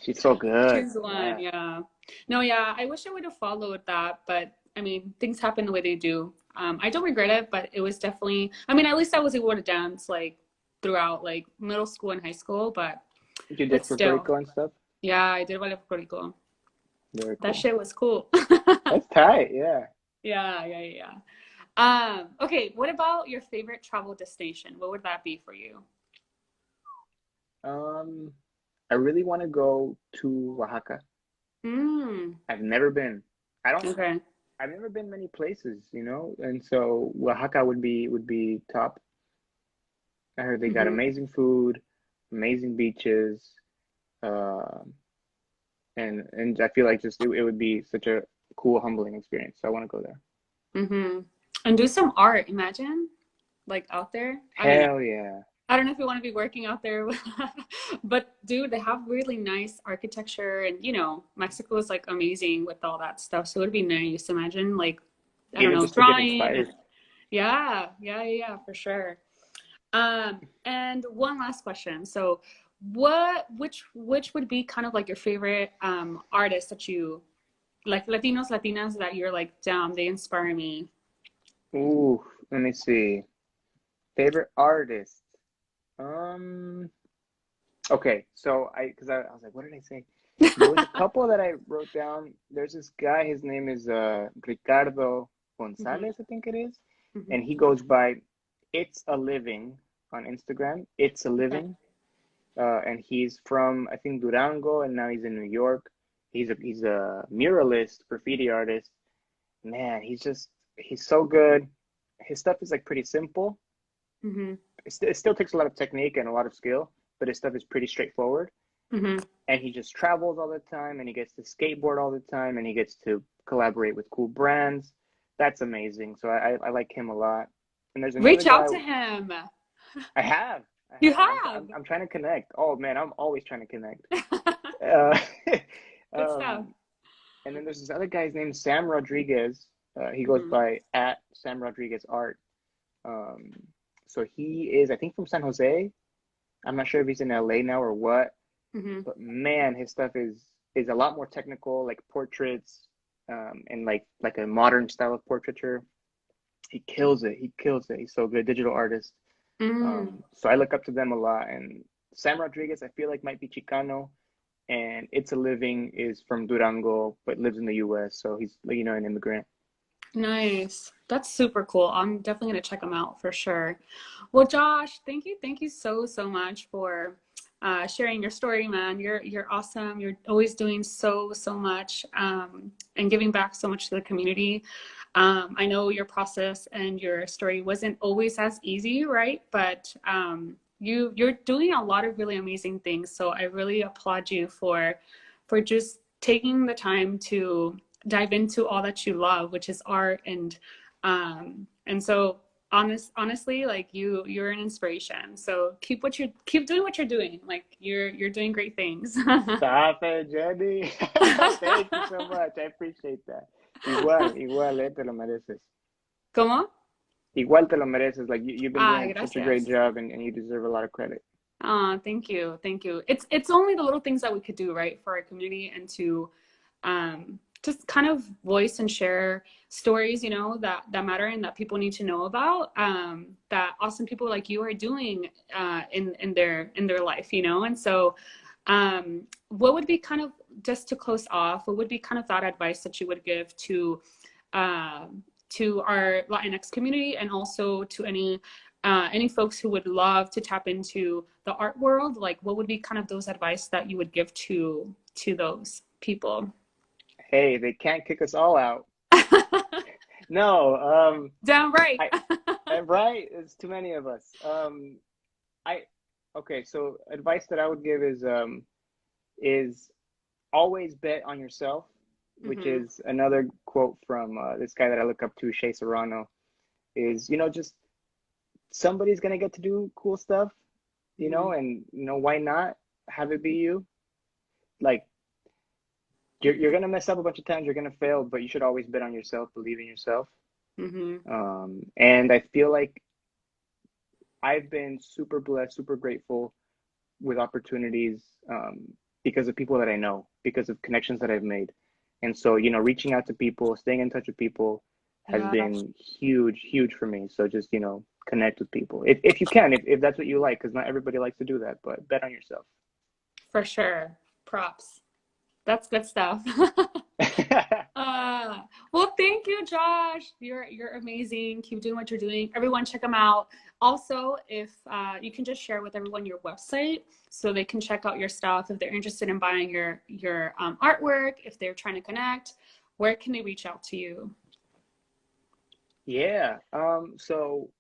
she's so good. She's the one, Yeah. yeah. No, yeah, I wish I would have followed that, but I mean, things happen the way they do. I don't regret it, but it was definitely, I mean, at least I was able to dance like throughout like middle school and high school, You but did Puerto still. Rico and stuff. Yeah, I did ballet folklorico. Very That cool. shit was cool. That's tight. Yeah. Yeah, yeah, yeah. Okay, what about your favorite travel destination? What would that be for you? I really want to go to Oaxaca. Mm, I've never been. I don't. okay. I've never been many places, and so Oaxaca would be top. I heard they got Hmm. amazing food, amazing beaches, uh, and I feel like just it would be such a cool, humbling experience. So I want to go there. Hmm. And do some art, imagine, like out there. I mean, Hell yeah. I don't know if you want to be working out there, but dude, they have really nice architecture, and Mexico is like amazing with all that stuff. So it'd be nice. Imagine like, I don't Even know, just to get drawing and inspired. yeah, yeah, yeah, yeah, for sure. And one last question. So, which would be kind of like your favorite artist that you like, Latinos, Latinas that you're like, damn, they inspire me. Ooh, let me see. Favorite artist. Um, okay, so I was like, what did I say? There was a couple that I wrote down. There's this guy, his name is Ricardo Hmm. Gonzalez, I think it is, Hmm. and he goes by It's a Living on Instagram. It's a Okay. Living. And he's from I think Durango, and now he's in New York. He's a muralist, graffiti artist. Man, he's so good. His stuff is like pretty simple. Hmm. It still takes a lot of technique and a lot of skill, but his stuff is pretty straightforward. Hmm. And he just travels all the time, and he gets to skateboard all the time, and he gets to collaborate with cool brands. That's amazing. So I like him a lot. And there's another Reach out guy to him. I have. I You have. have. I'm trying to connect. Oh man, I'm always trying to connect. Uh, Good stuff. um, and then there's this other guy's named Sam Rodriguez. He goes Hmm. by at Sam Rodriguez Art. Um, so he is, I think, from San Jose. I'm not sure if he's in LA now or what, Hmm. but man, his stuff is a lot more technical, like portraits, and like a modern style of portraiture. He kills it. He kills it. He's so good, digital artist. Mm. So I look up to them a lot. And Sam Rodriguez, I feel like might be Chicano, and It's a Living is from Durango, but lives in the U.S. So he's an immigrant. Nice. That's super cool. I'm definitely gonna check them out for sure. Well, Josh, thank you so so much for sharing your story, man. You're awesome. You're always doing so so much and giving back so much to the community. I know your process and your story wasn't always as easy, right? But you're doing a lot of really amazing things. So I really applaud you for just taking the time to dive into all that you love, which is art, and so honestly, like you're an inspiration. So keep doing what you're doing. Like you're doing great things. Stop it, Jenny. Thank you so much. I appreciate that. Igual, te lo mereces. ¿Cómo? Igual te lo mereces. Like you've been Ah, doing such a great gracias. job, and you deserve a lot of credit. Thank you, thank you. It's only the little things that we could do, right, for our community, and to just kind of voice and share stories, that matter and that people need to know about. That awesome people like you are doing in their life, and so what would be kind of, just to close off, what would be kind of that advice that you would give to our Latinx community, and also to any folks who would love to tap into the art world? Like, what would be kind of those advice that you would give to those people? Hey, they can't kick us all out. No, Damn right. I right. It's too many of us. I okay. So advice that I would give is always bet on yourself, which Hmm. is another quote from this guy that I look up to, Shea Serrano. Is just somebody's gonna get to do cool stuff, Hmm. and why not have it be you? Like you're gonna mess up a bunch of times, you're gonna fail, but you should always bet on yourself, believe in yourself. Hmm. And I feel like I've been super blessed, super grateful with opportunities because of people that I know, because of connections that I've made. And so, reaching out to people, staying in touch with people has Yeah, been huge, huge for me. So just, connect with people if you can, if that's what you like, because not everybody likes to do that, but bet on yourself. for sure. Props. That's good stuff. uh, Well, thank you, Josh. You're amazing. Keep doing what you're doing. Everyone, check them out. Also, if you can just share with everyone your website so they can check out your stuff if they're interested in buying your artwork, if they're trying to connect, where can they reach out to you? Yeah. So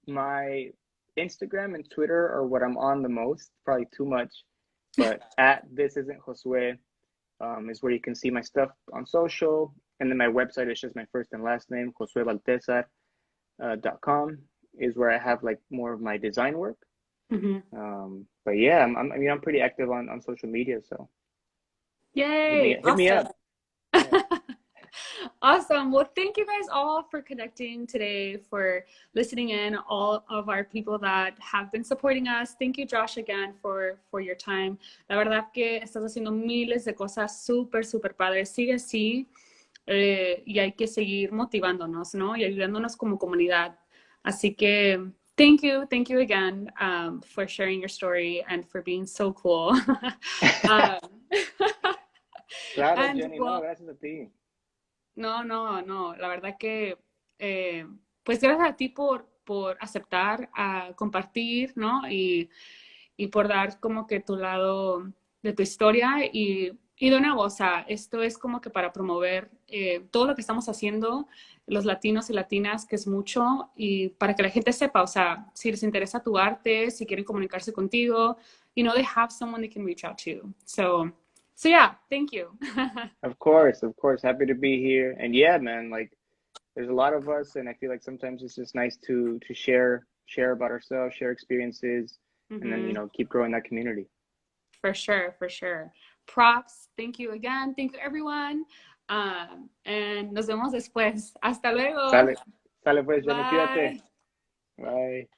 my Instagram and Twitter are what I'm on the most, probably too much, but at this isn't Josue is where you can see my stuff on social. And then my website is just my first and last name, josuevaltezar.com is where I have like more of my design work. Mm-hmm. But yeah, I mean, I'm pretty active on social media, so Yay! hit me Awesome. up. Yeah. Awesome. Well, thank you guys all for connecting today, for listening in, all of our people that have been supporting us. Thank you, Josh, again for your time. La verdad que estás haciendo miles de cosas súper, súper padres. Sigue así y hay que seguir motivándonos, ¿no? Y ayudándonos como comunidad. Así que thank you again for sharing your story and for being so cool. um, Claro, and Jenny, no, well, gracias a ti. no, no, no. La verdad que, pues gracias a ti por aceptar, a compartir, ¿no? Y por dar como que tu lado de tu historia. Y de nuevo, o sea, esto es como que para promover todo lo que estamos haciendo, los latinos y latinas, que es mucho, y para que la gente sepa, o sea, si les interesa tu arte, si quieren comunicarse contigo, they have someone they can reach out to. So yeah, thank you. Of course, happy to be here. And yeah, man, like there's a lot of us, and I feel like sometimes it's just nice to share about ourselves, share experiences, and then Mm-hmm. keep growing that community. For sure, for sure. Props. Thank you again. Thank you, everyone. And nos vemos después. Hasta luego. Sale, sale pues, Jenny, cuídate. Bye. Bye.